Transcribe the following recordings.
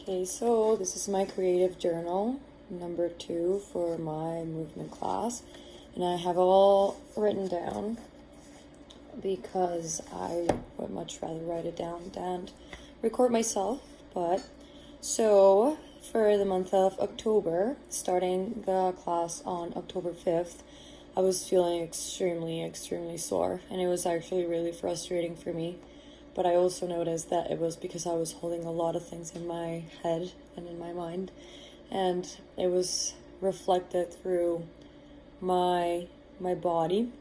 Okay, so this is my creative journal, number 2 for my movement class. And I have all written down because I would much rather write it down than record myself. But so for the month of October, starting the class on October 5th, I was feeling extremely sore, and it was actually really frustrating for me. But I also noticed that it was because I was holding a lot of things in my head and in my mind, and it was reflected through my body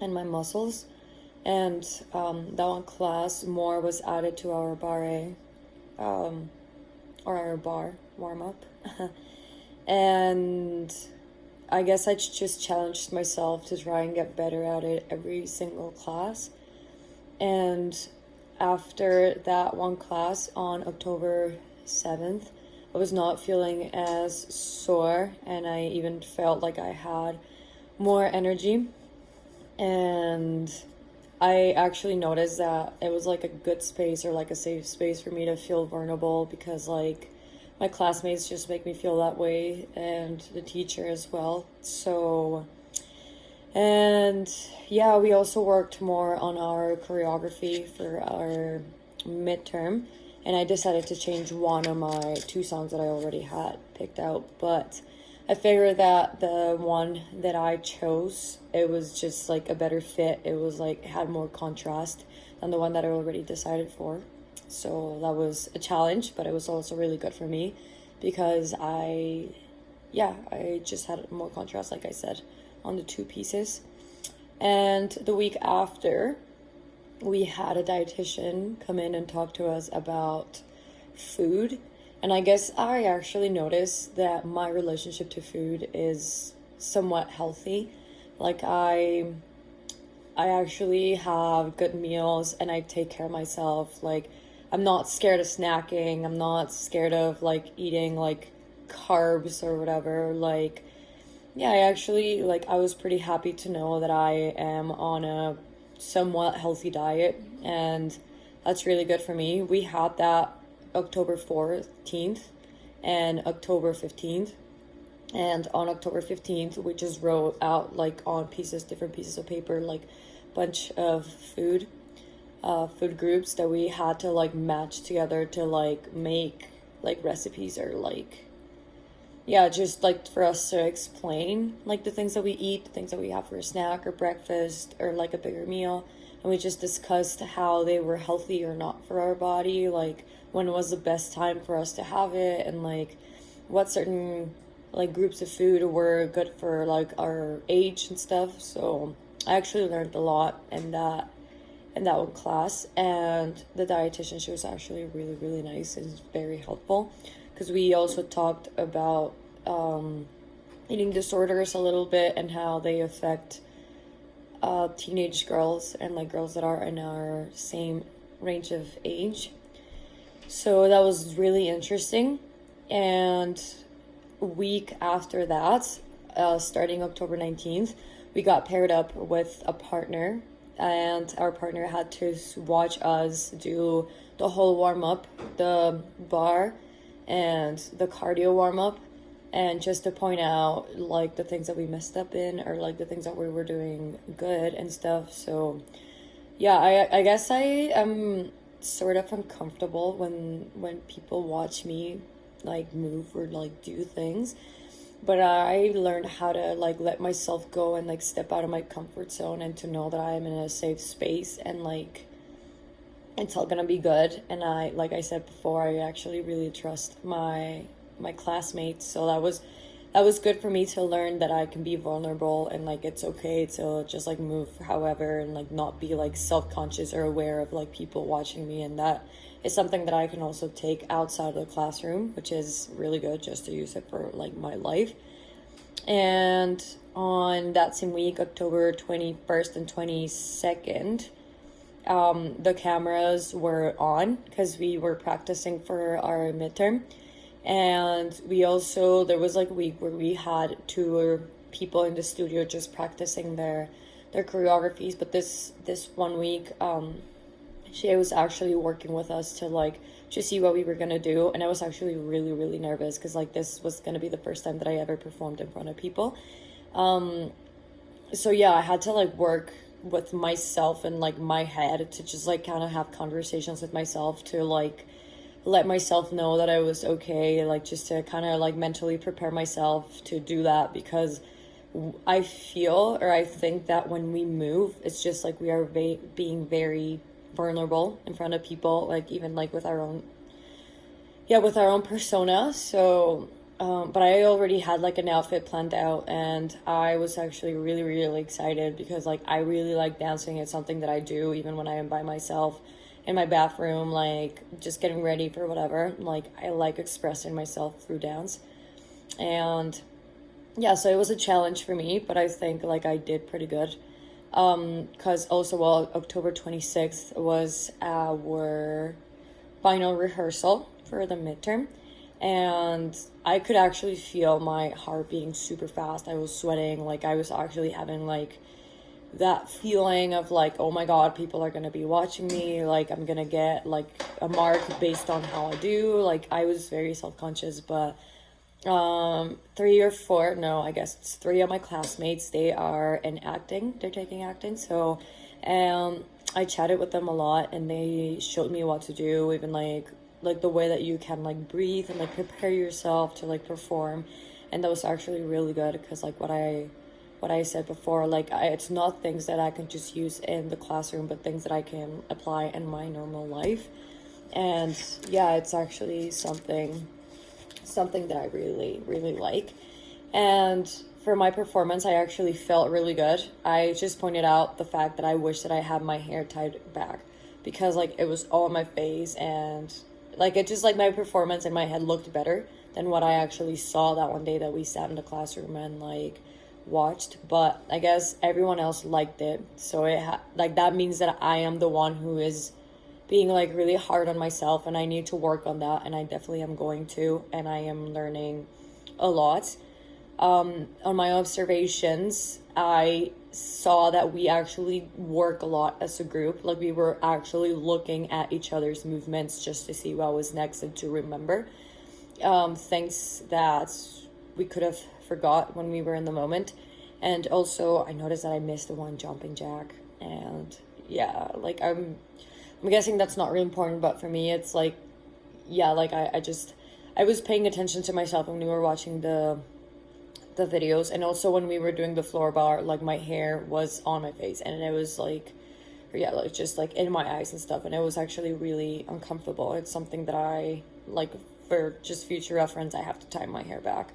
and my muscles. And that one class more was added to our barre, or our bar warm up, and I guess I just challenged myself to try and get better at it every single class. And after that one class on October 7th, I was not feeling as sore, and I even felt like I had more energy. And I actually noticed that it was like a good space, or like a safe space for me to feel vulnerable, because like my classmates just make me feel that way, and the teacher as well. So, and yeah, we also worked more on our choreography for our midterm, and I decided to change one of my 2 songs that I already had picked out. But I figured that the one that I chose, it was just like a better fit. It was like, had more contrast than the one that I already decided for. So that was a challenge, but it was also really good for me because I just had more contrast, like I said, on the 2 pieces. And the week after, we had a dietitian come in and talk to us about food. And I guess I actually noticed that my relationship to food is somewhat healthy. Like I actually have good meals, and I take care of myself. Like, I'm not scared of snacking. I'm not scared of like eating like carbs or whatever. Like, yeah, I actually, like, I was pretty happy to know that I am on a somewhat healthy diet, and that's really good for me. We had that October 14th and October 15th. And on October 15th, we just wrote out, like, on different pieces of paper, like, bunch of food groups that we had to, like, match together to, like, make, like, recipes, or, like, yeah, just like for us to explain like the things that we eat, the things that we have for a snack or breakfast or like a bigger meal. And we just discussed how they were healthy or not for our body, like when was the best time for us to have it, and like what certain like groups of food were good for like our age and stuff. So I actually learned a lot in that one class, and the dietitian, she was actually really nice and very helpful, because we also talked about eating disorders a little bit, and how they affect teenage girls and like girls that are in our same range of age. So that was really interesting. And a week after that, starting October 19th, we got paired up with a partner, and our partner had to watch us do the whole warm-up, the bar and the cardio warm-up, and just to point out like the things that we messed up in, or like the things that we were doing good and stuff. So yeah, I guess I am sort of uncomfortable when people watch me like move or like do things, but I learned how to like let myself go and like step out of my comfort zone, and to know that I am in a safe space, and like it's all gonna be good. And I, like I said before, I actually really trust my classmates. So that was good for me to learn that I can be vulnerable, and like it's okay to just like move however, and like not be like self-conscious or aware of like people watching me. And that is something that I can also take outside of the classroom, which is really good, just to use it for like my life. And on that same week, October 21st and 22nd, the cameras were on because we were practicing for our midterm. And we also, there was like a week where we had 2 people in the studio just practicing their choreographies. But this one week, she was actually working with us to like to see what we were gonna do. And I was actually really, really nervous because like this was gonna be the first time that I ever performed in front of people. So yeah, I had to like work with myself and like my head to just like kind of have conversations with myself to like let myself know that I was okay, like just to kind of like mentally prepare myself to do that, because I feel or I think that when we move, it's just like we are being very vulnerable in front of people, like even like with our own, yeah, with our own persona. So, but I already had like an outfit planned out, and I was actually really, really excited because like I really like dancing. It's something that I do even when I am by myself in my bathroom, like just getting ready for whatever. Like I like expressing myself through dance. And yeah, so it was a challenge for me, but I think like I did pretty good. Because also, well, October 26th was our final rehearsal for the midterm, and I could actually feel my heart being super fast. I was sweating, like I was actually having like that feeling of like, oh my god, people are gonna be watching me, like I'm gonna get like a mark based on how I do. Like I was very self-conscious, but three or four, no, I guess it's three of my classmates, they are in acting, they're taking acting. So I chatted with them a lot, and they showed me what to do, even like the way that you can like breathe and like prepare yourself to like perform. And that was actually really good, because like what I said before, like it's not things that I can just use in the classroom, but things that I can apply in my normal life. And yeah, it's actually something that I really, really like. And for my performance, I actually felt really good. I just pointed out the fact that I wish that I had my hair tied back, because like it was all on my face, and like it just like my performance in my head looked better than what I actually saw that one day that we sat in the classroom and like watched. But I guess everyone else liked it, so like that means that I am the one who is being like really hard on myself, and I need to work on that, and I definitely am going to, and I am learning a lot. On my observations, I saw that we actually work a lot as a group. Like we were actually looking at each other's movements just to see what was next and to remember things that we could have forgot when we were in the moment. And also I noticed that I missed the one jumping jack, and yeah, like I'm guessing that's not really important, but for me, it's like, yeah, like I was paying attention to myself when we were watching the videos, and also when we were doing the floor bar, like my hair was on my face, and it was like, yeah, like just like in my eyes and stuff, and it was actually really uncomfortable. It's something that I like, for just future reference, I have to tie my hair back.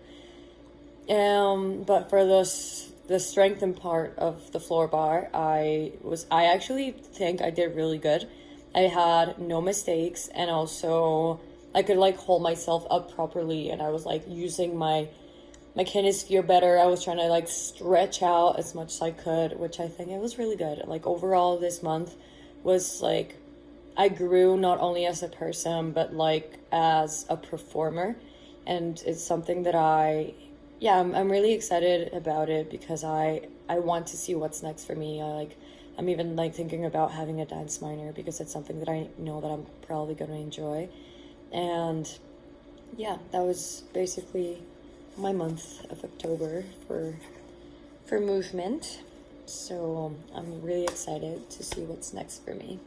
But for the strengthen part of the floor bar, I actually think I did really good. I had no mistakes, and also I could like hold myself up properly, and I was like using my kinesphere better. I was trying to like stretch out as much as I could, which I think it was really good. Like overall this month was like I grew not only as a person but like as a performer, and it's something that I'm really excited about it, because I want to see what's next for me. I'm even like thinking about having a dance minor, because it's something that I know that I'm probably going to enjoy. And yeah, that was basically my month of October for movement. So I'm really excited to see what's next for me.